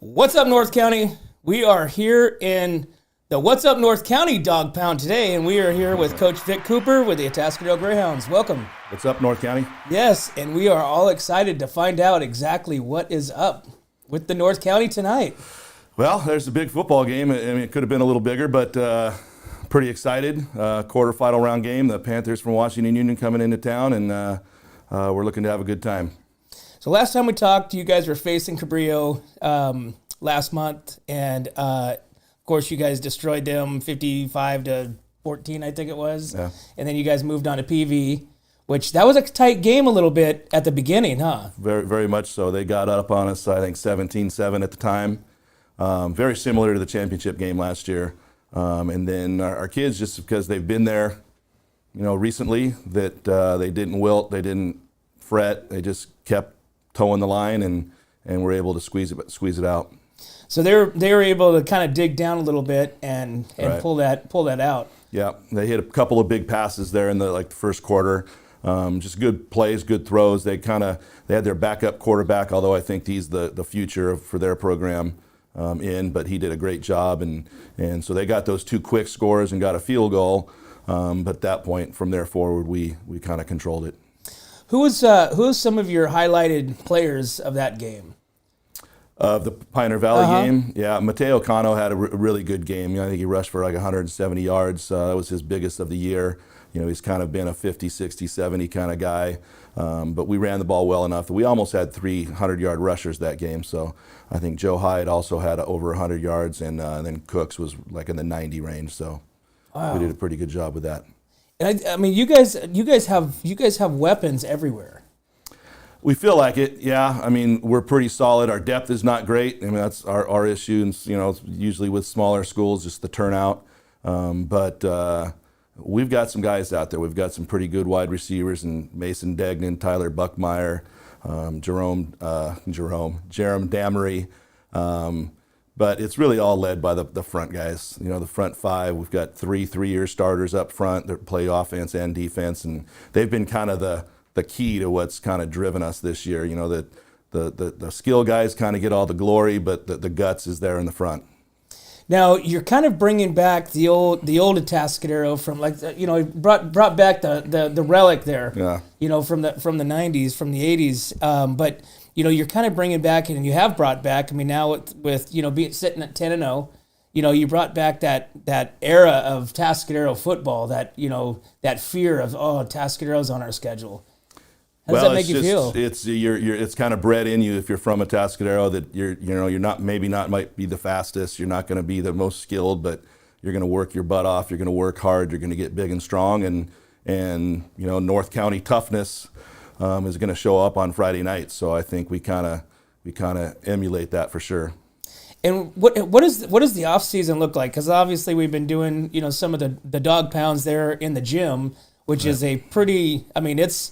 What's up, North County? We are here in the What's Up North County Dog Pound today, and we are here with Coach Vic Cooper with the Atascadero Greyhounds. Welcome. What's up, North County? Yes, and we are all excited to find out exactly what is up with the North County tonight. Well, there's a big football game. I mean, it could have been a little bigger, but pretty excited. Quarterfinal round game. The Panthers from Washington Union coming into town, and we're looking to have a good time. So last time we talked, you guys were facing Cabrillo last month, and of course you guys destroyed them 55-14, I think it was. Yeah. And then you guys moved on to PV, which that was a tight game a little bit at the beginning, huh? Very, very much so. They got up on us, I think, 17-7 at the time. Very similar to the championship game last year. And then our kids, just because they've been there, recently, that they didn't wilt, they didn't fret, they just kept towing the line and were able to squeeze it out. So they were able to kind of dig down a little bit and right. pull that out. Yeah, they hit a couple of big passes there in the first quarter. Just good plays, good throws. They had their backup quarterback, although I think he's the future for their program but he did a great job, and so they got those two quick scores and got a field goal. But at that point, from there forward, we kind of controlled it. Who was some of your highlighted players of that game? Of the Pioneer Valley game? Yeah, Mateo Cano had a really good game. I think he rushed for like 170 yards. That was his biggest of the year. He's kind of been a 50, 60, 70 kind of guy. But we ran the ball well enough that we almost had 300-yard rushers that game. So I think Joe Hyde also had over 100 yards, and then Cooks was like in the 90 range. So wow. We did a pretty good job with that. And I mean, you guys have weapons everywhere. We feel like it, yeah. I mean, we're pretty solid. Our depth is not great. I mean, that's our issue, and usually with smaller schools, just the turnout. But we've got some guys out there. We've got some pretty good wide receivers, and Mason Degnan, Tyler Buckmeyer, Jerome Damery. But it's really all led by the front guys. The front five. We've got three-year starters up front that play offense and defense, and they've been kind of the key to what's kind of driven us this year. That the skill guys kind of get all the glory, but the guts is there in the front. Now you're kind of bringing back the old Atascadero from brought back the relic there. Yeah. From the 90s, from the 80s. But you're kind of bringing back, and you have brought back. I mean, now with being sitting at 10-0, you brought back that era of Atascadero football. That fear of Atascadero's on our schedule. How does that make you feel? It's kind of bred in you if you're from Atascadero that you're not might be the fastest, you're not going to be the most skilled, but you're going to work your butt off, you're going to work hard, you're going to get big and strong, and North County toughness is going to show up on Friday night. So I think we kind of emulate that for sure. And what does the off season look like? Because obviously we've been doing some of the dog pounds there in the gym, which is a pretty. I mean, it's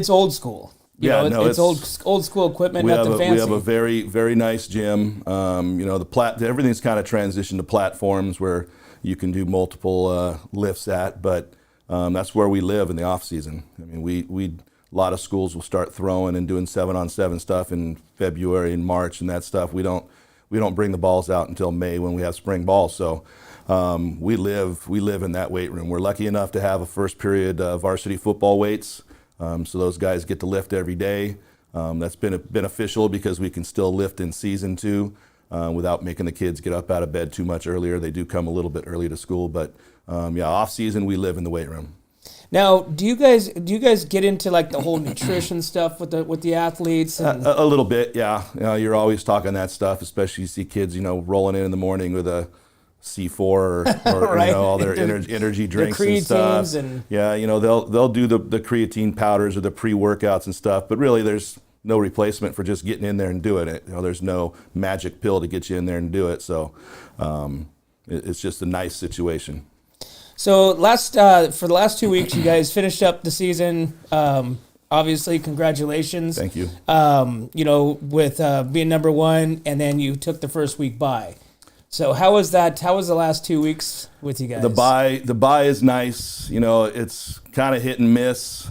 old school. It's old school equipment, nothing fancy. We have a very, very nice gym. Everything's kind of transitioned to platforms where you can do multiple lifts at, but that's where we live in the off season. I mean, a lot of schools will start throwing and doing 7-on-7 stuff in February and March and that stuff. We don't bring the balls out until May when we have spring ball. So we live in that weight room. We're lucky enough to have a first period varsity football weights. So those guys get to lift every day. That's been beneficial because we can still lift in season too, without making the kids get up out of bed too much earlier. They do come a little bit early to school, but off season we live in the weight room. Now, do you guys get into like the whole nutrition stuff with the athletes? A little bit, yeah. You're always talking that stuff, especially you see kids, rolling in the morning with a C4 or right. All their energy drinks and stuff. They'll do the creatine powders or the pre-workouts and stuff, but really there's no replacement for just getting in there and doing it. There's no magic pill to get you in there and do it. So it's just a nice situation. So for the last 2 weeks, you guys finished up the season. Obviously, congratulations. Thank you. With being number one, and then you took the first week bye. So how was that? How was the last 2 weeks with you guys? The bye is nice. It's kind of hit and miss.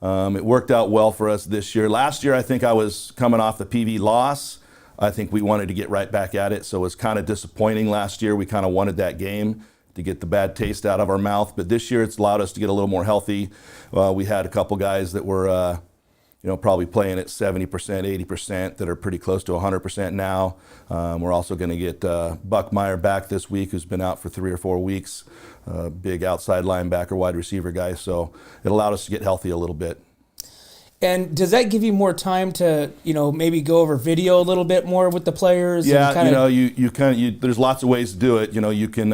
It worked out well for us this year. Last year, I think I was coming off the PV loss. I think we wanted to get right back at it. So it was kind of disappointing last year. We kind of wanted that game to get the bad taste out of our mouth. But this year it's allowed us to get a little more healthy. We had a couple guys that were probably playing at 70%, 80% that are pretty close to 100% now. We're also going to get Buck Meyer back this week, who's been out for 3 or 4 weeks. Big outside linebacker, wide receiver guy. So it allowed us to get healthy a little bit. And does that give you more time to, maybe go over video a little bit more with the players? Yeah, there's lots of ways to do it. You can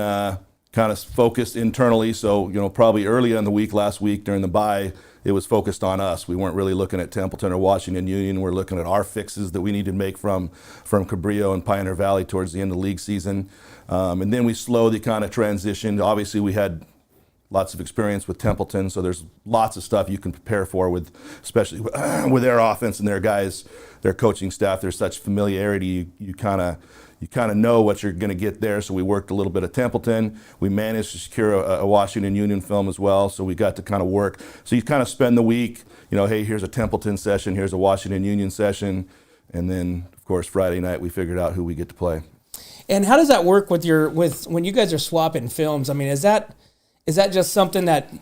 kind of focus internally. So, probably early in the week, last week during the bye, it was focused on us. We weren't really looking at Templeton or Washington Union. We're looking at our fixes that we need to make from Cabrillo and Pioneer Valley towards the end of the league season. And then we slowly kind of transitioned. Obviously, we had lots of experience with Templeton, so there's lots of stuff you can prepare for especially with their offense and their guys, their coaching staff. There's such familiarity. You kind of know what you're going to get there. So we worked a little bit at Templeton. We managed to secure a Washington Union film as well. So we got to kind of work. So you kind of spend the week, hey, here's a Templeton session, here's a Washington Union session, and then of course Friday night we figured out who we get to play. And how does that work with when you guys are swapping films? I mean, is that just something that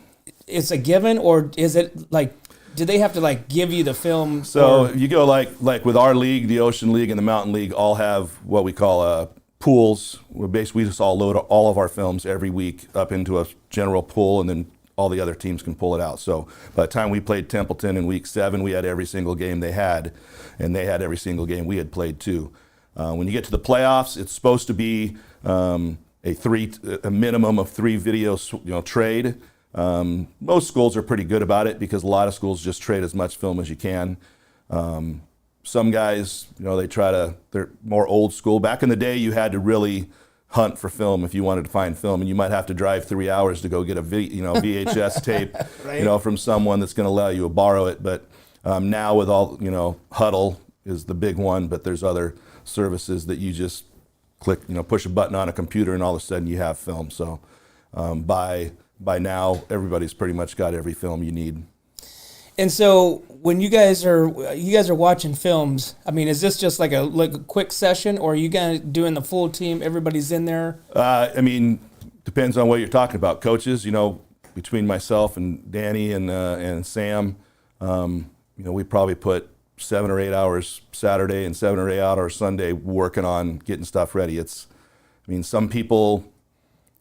is a given, or is it like, do they have to give you the film? So you go like with our league, the Ocean League and the Mountain League all have what we call pools. Where basically we just all load all of our films every week up into a general pool, and then all the other teams can pull it out. So by the time we played Templeton in week 7, we had every single game they had, and they had every single game we had played too. When you get to the playoffs, it's supposed to be a minimum of 3 video trade. Most schools are pretty good about it because a lot of schools just trade as much film as you can. Some guys, they're more old school. Back in the day, you had to really hunt for film if you wanted to find film, and you might have to drive 3 hours to go get a VHS tape, right, from someone that's going to allow you to borrow it. But now with all, Huddle is the big one, but there's other services that you just click, push a button on a computer, and all of a sudden you have film. So by now, everybody's pretty much got every film you need. And so when you guys are watching films, I mean, is this just like a quick session, or are you guys doing the full team? Everybody's in there? Depends on what you're talking about. Coaches, between myself and Danny and Sam, we probably put 7 or 8 hours Saturday and 7 or 8 hours Sunday working on getting stuff ready. Some people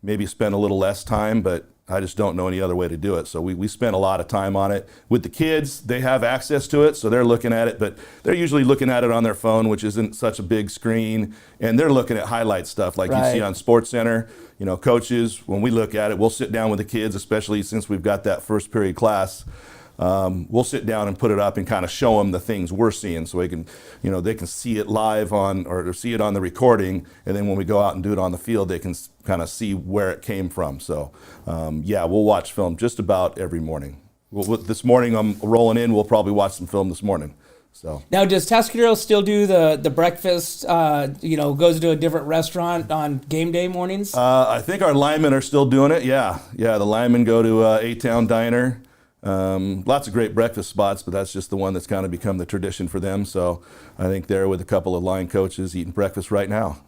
maybe spend a little less time, but I just don't know any other way to do it. So we spent a lot of time on it. With the kids, they have access to it, so they're looking at it, but they're usually looking at it on their phone, which isn't such a big screen, and they're looking at highlight stuff like right. You see on SportsCenter. Coaches, when we look at it, we'll sit down with the kids, especially since we've got that first period class. We'll sit down and put it up and kind of show them the things we're seeing, so they can see it live or see it on the recording, and then when we go out and do it on the field, they can kind of see where it came from. So we'll watch film just about every morning. This morning I'm rolling in. We'll probably watch some film this morning. So now, does Atascadero still do the breakfast? Goes to a different restaurant on game day mornings? I think our linemen are still doing it. Yeah. The linemen go to A-Town Diner. Lots of great breakfast spots, but that's just the one that's kind of become the tradition for them. So I think they're with a couple of line coaches eating breakfast right now.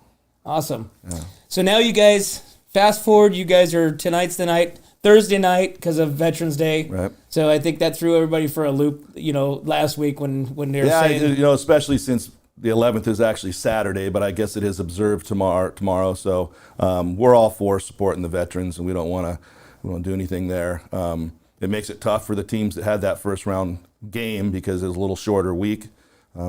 Awesome. Yeah. So now you guys, fast forward, you guys are tonight's the night, Thursday night because of Veterans Day. Right. So I think that threw everybody for a loop, last week when they were saying. Especially since the 11th is actually Saturday, but I guess it is observed tomorrow. So we're all for supporting the veterans, and we don't want to do anything there. It makes it tough for the teams that had that first round game because it was a little shorter week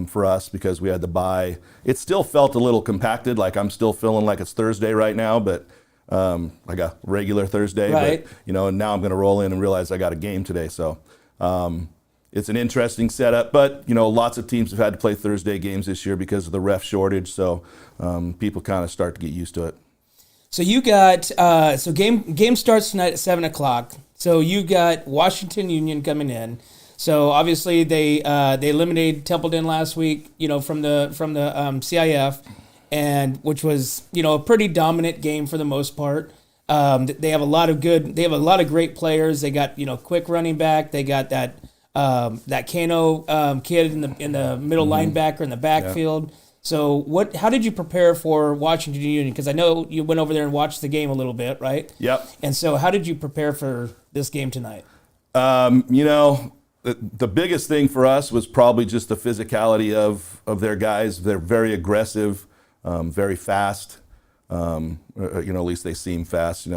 for us because we had the bye. It still felt a little compacted, like I'm still feeling like it's Thursday right now, but like a regular Thursday. Right. But, and now I'm going to roll in and realize I got a game today. So it's an interesting setup, but, lots of teams have had to play Thursday games this year because of the ref shortage. So people kind of start to get used to it. So you got game starts tonight at 7:00. So you got Washington Union coming in. So obviously they eliminated Templeton last week, from the CIF, and which was a pretty dominant game for the most part. They have a lot of great players. They got quick running back. They got that Kano kid in the middle linebacker in the backfield. Yeah. So how did you prepare for Washington Union? Because I know you went over there and watched the game a little bit, right? Yep. And so how did you prepare for this game tonight? The biggest thing for us was probably just the physicality of their guys. They're very aggressive, very fast. At least they seem fast,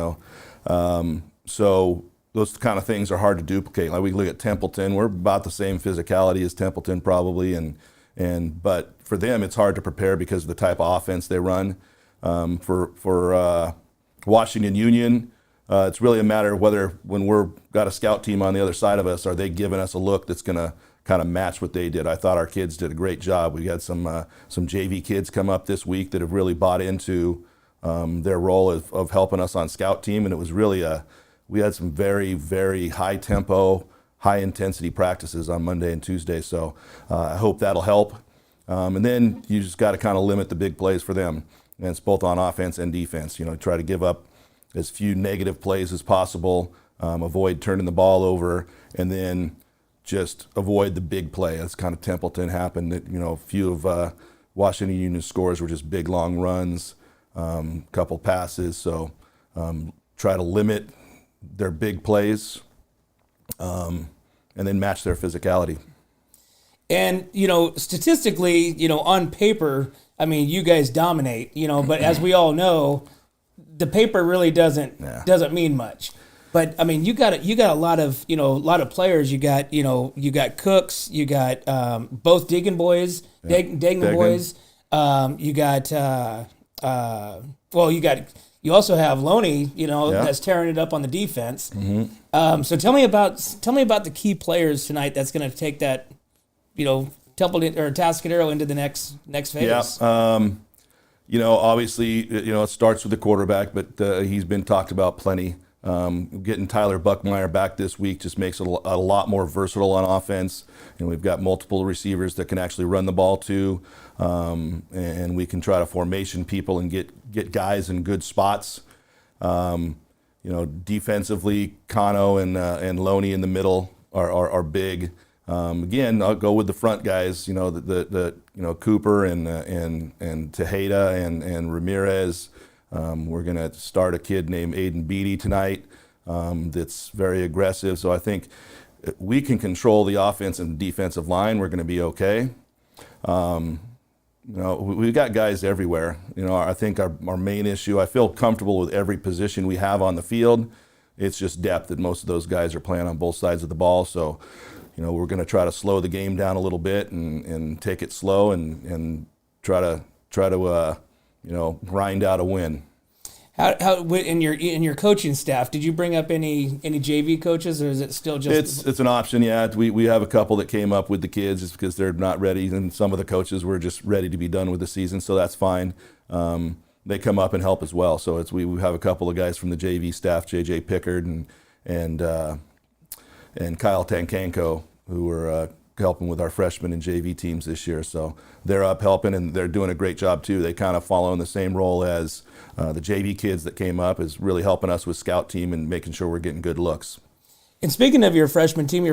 So those kind of things are hard to duplicate. Like we look at Templeton, we're about the same physicality as Templeton probably, but for them it's hard to prepare because of the type of offense they run. For Washington Union, it's really a matter of whether when we're got a scout team on the other side of us, are they giving us a look that's going to kind of match what they did. I thought our kids did a great job. We had some JV kids come up this week that have really bought into their role of helping us on scout team, and it was really we had some very, very high tempo, high intensity practices on Monday and Tuesday. So I hope that'll help. And then you just got to kind of limit the big plays for them. And it's both on offense and defense. Try to give up as few negative plays as possible, avoid turning the ball over, and then just avoid the big play. That's kind of Templeton happened. That a few of Washington Union's scores were just big long runs, couple passes. So try to limit their big plays, and then match their physicality. And statistically, on paper, I mean, you guys dominate. But as we all know, the paper really doesn't mean much. But I mean, you got a lot of players. You got Cooks. You got both Deegan boys, Degnan boys. You also have Loney. That's tearing it up on the defense. Mm-hmm. So tell me about the key players tonight. That's going to take that, Templeton or Atascadero into the next phase. Yeah. Obviously, it starts with the quarterback, but he's been talked about plenty. Getting Tyler Buckmeyer back this week just makes it a lot more versatile on offense. We've got multiple receivers that can actually run the ball too, and we can try to formation people and get guys in good spots. Defensively, Kano and Loney in the middle are big. Again, I'll go with the front guys. Cooper and Tejeda and Ramirez. We're going to start a kid named Aiden Beatty tonight that's very aggressive. So I think we can control the offense and defensive line. We're going to be okay. We've got guys everywhere. I think our main issue, I feel comfortable with every position we have on the field. It's just depth that most of those guys are playing on both sides of the ball. So, we're going to try to slow the game down a little bit and take it slow and try to grind out a win. How in your coaching staff, did you bring up any JV coaches, or is it still just? It's an option, yeah. We have a couple that came up with the kids just because they're not ready, and some of the coaches were just ready to be done with the season, so that's fine. They come up and help as well. So we have a couple of guys from the JV staff, JJ Pickard and Kyle Tankanko, who are helping with our freshman and JV teams this year. So they're up helping, and they're doing a great job too. They kind of follow in the same role as the JV kids that came up, is really helping us with scout team and making sure we're getting good looks. And speaking of your freshman team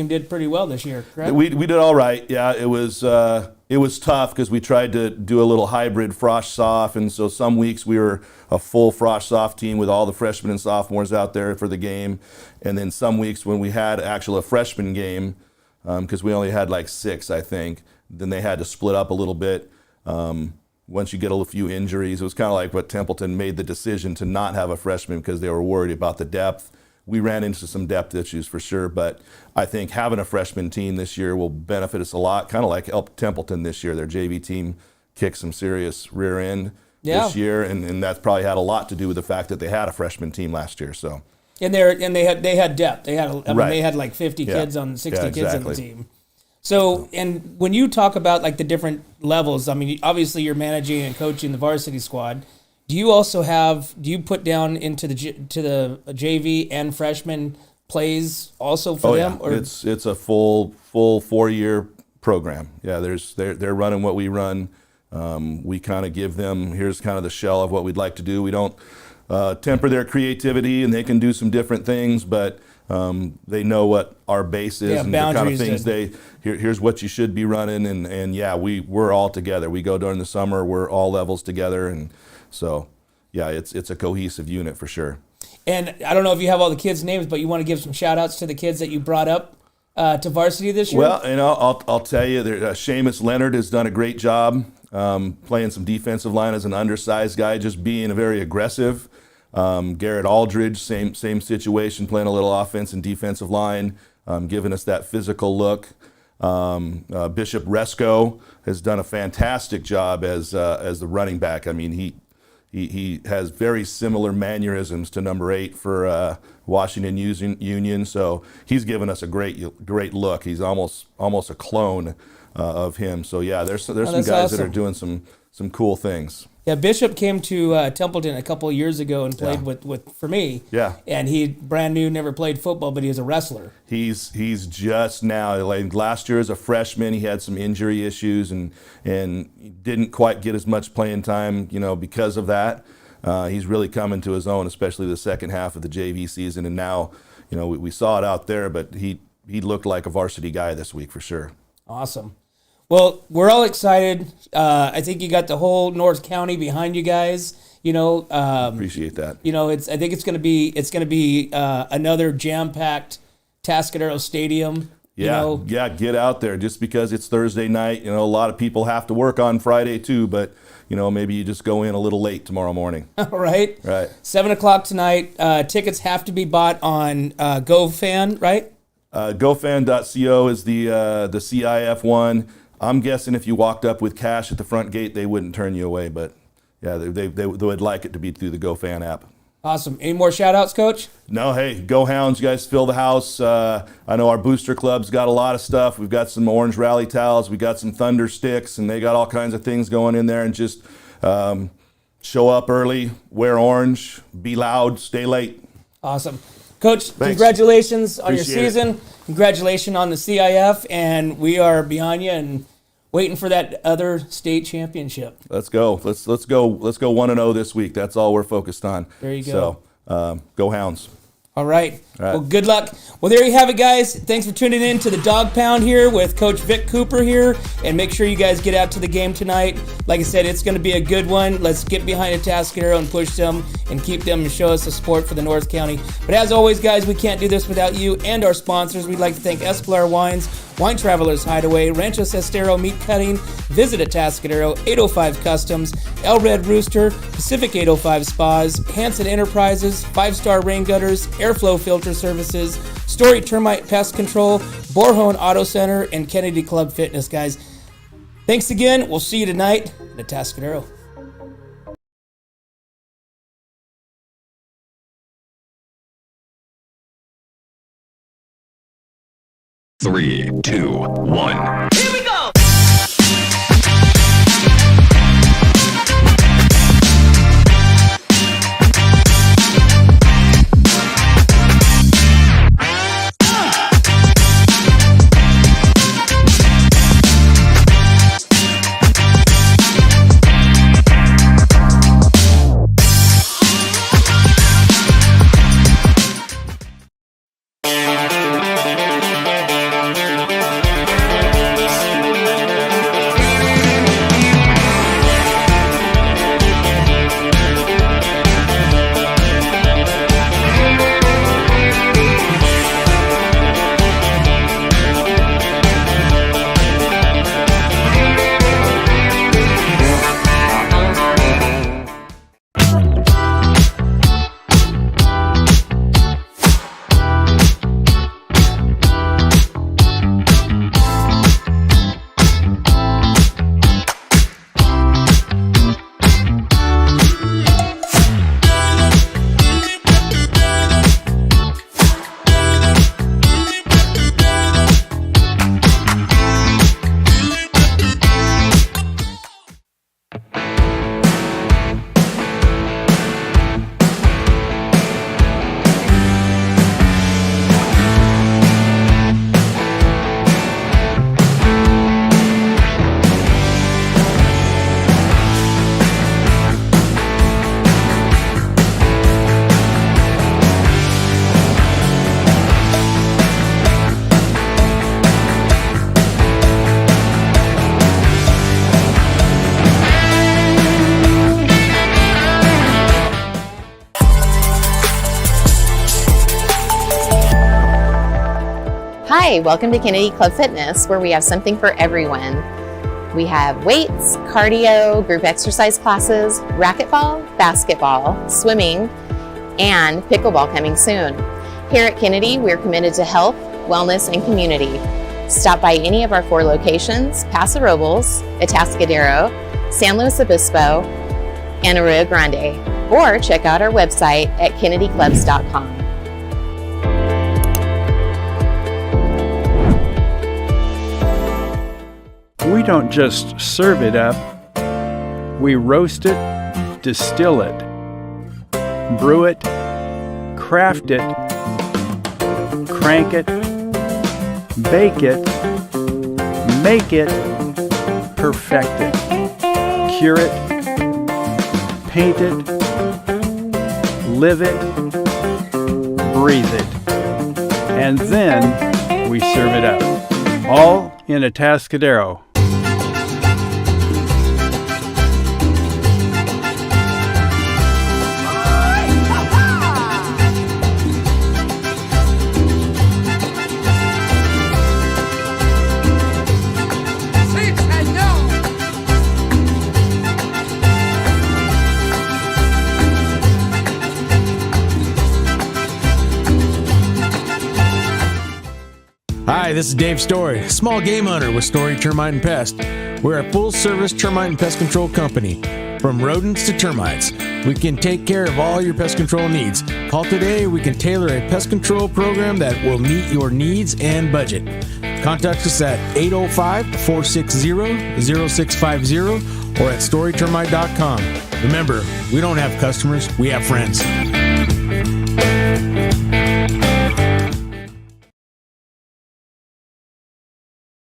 did pretty well this year, correct? We did all right. Yeah, it was tough because we tried to do a little hybrid frosh-soph, and so some weeks we were a full frosh-soph team with all the freshmen and sophomores out there for the game, and then some weeks when we had a freshman game, because we only had like 6, I think, then they had to split up a little bit. Once you get a few injuries, it was kind of like what Templeton made the decision to not have a freshman because they were worried about the depth. We ran into some depth issues for sure, but I think having a freshman team this year will benefit us a lot, kind of like help Templeton this year. Their JV team kicked some serious rear end this year, and that's probably had a lot to do with the fact that they had a freshman team last year. So. And they had depth. They had like 50 kids on 60 kids on the team. So, and when you talk about like the different levels, I mean, obviously you're managing and coaching the varsity squad. Do you put down into the JV and freshman plays also for them? Or? It's a full 4-year program. Yeah, they're running what we run. We kind of give them, here's kind of the shell of what we'd like to do. We don't temper their creativity, and they can do some different things, but They know what our base is and the kind of boundaries things here's what you should be running. And yeah, we're all together. We go during the summer, we're all levels together. And so, yeah, it's a cohesive unit for sure. And I don't know if you have all the kids' names, but you want to give some shout outs to the kids that you brought up to varsity this year? Well, I'll tell you, Seamus Leonard has done a great job playing some defensive line as an undersized guy, just being very aggressive. Garrett Aldridge, same situation, playing a little offense and defensive line, giving us that physical look. Bishop Resco has done a fantastic job as the running back. I mean, he has very similar mannerisms to number 8 for Washington Union, so he's given us a great look. He's almost a clone of him. So yeah, there's some guys awesome. that are doing some cool things. Yeah, Bishop came to Templeton a couple of years ago and played with for me. Yeah. And he brand new, never played football, but he was a wrestler. He's just now, like last year as a freshman, he had some injury issues and didn't quite get as much playing time, because of that. He's really coming to his own, especially the second half of the JV season. And now, we saw it out there, but he looked like a varsity guy this week for sure. Awesome. Well, we're all excited. I think you got the whole North County behind you guys. Appreciate that. I think it's going to be another jam-packed Atascadero Stadium. Yeah, get out there. Just because it's Thursday night, a lot of people have to work on Friday too. But maybe you just go in a little late tomorrow morning. Right. 7:00 tonight. Tickets have to be bought on GoFan, right? GoFan.co is the CIF one. I'm guessing if you walked up with cash at the front gate, they wouldn't turn you away. But yeah, they would like it to be through the GoFan app. Awesome. Any more shout-outs, Coach? No, hey, go Hounds. You guys fill the house. I know our booster club's got a lot of stuff. We've got some Orange Rally towels. We got some Thunder sticks, and they got all kinds of things going in there. And just show up early, wear orange, be loud, stay late. Awesome. Coach, Thanks. Congratulations on Appreciate your season. it. Congratulations on the CIF, and we are behind you and waiting for that other state championship. Let's go. Let's go 1-0 this week. That's all we're focused on. There you go. So, go Hounds. All right. Well, good luck. Well, there you have it, guys. Thanks for tuning in to the Dog Pound here with Coach Vic Cooper here. And make sure you guys get out to the game tonight. Like I said, it's going to be a good one. Let's get behind Atascadero and push them and keep them and show us the support for the North County. But as always, guys, we can't do this without you and our sponsors. We'd like to thank Esplar Wines, Wine Travelers Hideaway, Rancho Sestero Meat Cutting, Visit Atascadero, 805 Customs, El Red Rooster, Pacific 805 Spas, Hanson Enterprises, 5-Star Rain Gutters, Airflow Filter Services, Story Termite Pest Control, Borhone Auto Center, and Kennedy Club Fitness, guys. Thanks again. We'll see you tonight in Atascadero. Three, two, one. Here we go! Hi, welcome to Kennedy Club Fitness, where we have something for everyone. We have weights, cardio, group exercise classes, racquetball, basketball, swimming, and pickleball coming soon. Here at Kennedy, we're committed to health, wellness, and community. Stop by any of our 4 locations: Paso Robles, Atascadero, San Luis Obispo, and Arroyo Grande, or check out our website at kennedyclubs.com. We don't just serve it up, we roast it, distill it, brew it, craft it, crank it, bake it, make it, perfect it, cure it, paint it, live it, breathe it, and then we serve it up, all in Atascadero. Hi, this is Dave Story, small game hunter with Story Termite and Pest. We're a full-service termite and pest control company. From rodents to termites, we can take care of all your pest control needs. Call today, we can tailor a pest control program that will meet your needs and budget. Contact us at 805-460-0650 or at storytermite.com. Remember, we don't have customers, we have friends.